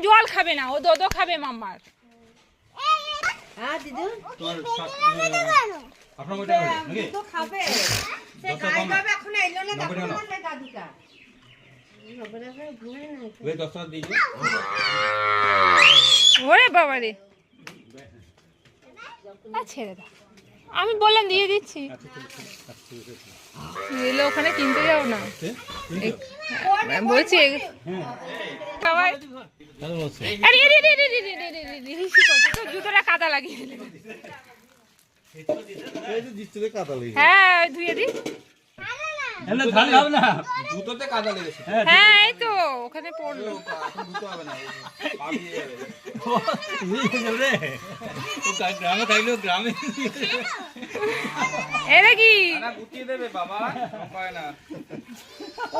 জল খাবে না, ও দোদো খাবে মাম্মার। ওরে বাবা রে, ছেড়ে দাও, আমি বললাম দিয়ে দিচ্ছি। এলে ওখানে কিনতে যাও না বলছি। জুতোটা কাদা লাগিয়ে দিলে। হ্যাঁ ধুয়ে দি। হ্যাঁ এই তো ওখানে পড়লো। এরা কি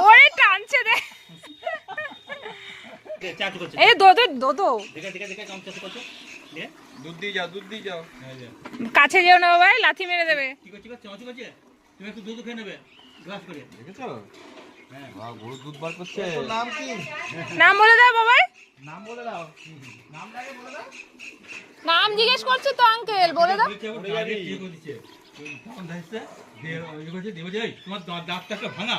ওরে টানছে রে। এই দোদো দোদো দুধ দিয়ে যাও, দুধ দিয়ে যাও। কাছে যেও না বাবা, লাথি মেরে দেবে। তুমি একটু দুধ খেয়ে নেবে গ্লাস করে। দেখেছো? হ্যাঁ, গরু দুধ বার করছে। নাম কি? নাম বলে দাও বাবা। নাম বলে দাও। নামটাকে বলে দাও। নাম জিজ্ঞেস করছে তো আঙ্কেল, বলে দাও। তোমার দাঁতটা একটা ভাঙা।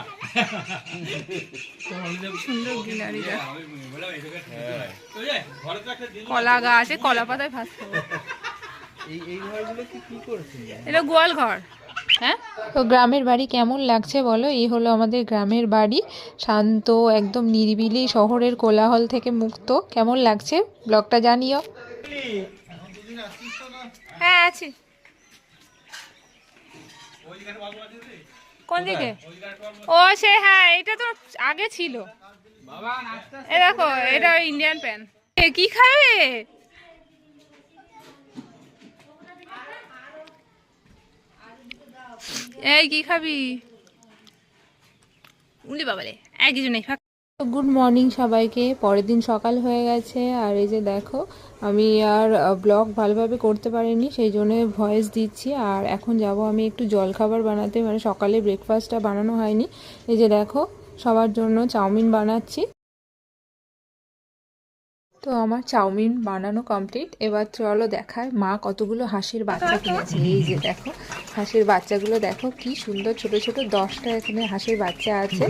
কলা গাছে কলা পাতায় ভাত খাবো। এই ঘরগুলো কি করছে? এটা গোয়াল ঘর। হ্যাঁ, তো গ্রামের বাড়ি কেমন লাগছে বলো? এই হলো আমাদের গ্রামের বাড়ি, শান্ত একদম নিরিবিলি, শহরের কোলাহল থেকে মুক্ত। কেমন লাগছে ব্লগটা জানিও। হ্যাঁ আছি। কোন দিকে? ও সে হ্যাঁ, এটা তো আগে ছিল। এ দেখো, এটা ইন্ডিয়ান প্যান। কি খাবে? এই কি খাবি? উলি বাবারে, এক কিছু নেই। গুড মর্নিং সবাইকে। পরের দিন সকাল হয়ে গেছে, আর এই যে দেখো আমি আর ব্লগ ভালোভাবে করতে পারিনি, সেই জন্য ভয়েস দিচ্ছি। আর এখন যাব আমি একটু জলখাবার বানাতে, মানে সকালে ব্রেকফাস্টটা বানানো হয়নি। এই যে দেখো সবার জন্য চাউমিন বানাচ্ছি। তো আমার চাউমিন বানানো কমপ্লিট। এবার চলো দেখায় মা কতগুলো হাঁসের বাচ্চা কিনেছে। এই যে দেখো হাঁসের বাচ্চাগুলো দেখো কি সুন্দর, ছোট ছোট 10টা এখানে হাঁসের বাচ্চা আছে।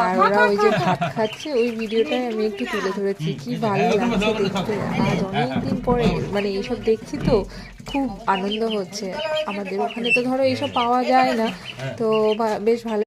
আর ওরা ওই যে ভাত খাচ্ছে, ওই ভিডিওটাই আমি একটু তুলে ধরেছি। কি ভালো লাগছে দেখতে, আজ অনেকদিন পরে মানে এইসব দেখছি, তো খুব আনন্দ হচ্ছে। আমাদের ওখানে তো ধরো এইসব পাওয়া যায় না, তো বেশ ভালো।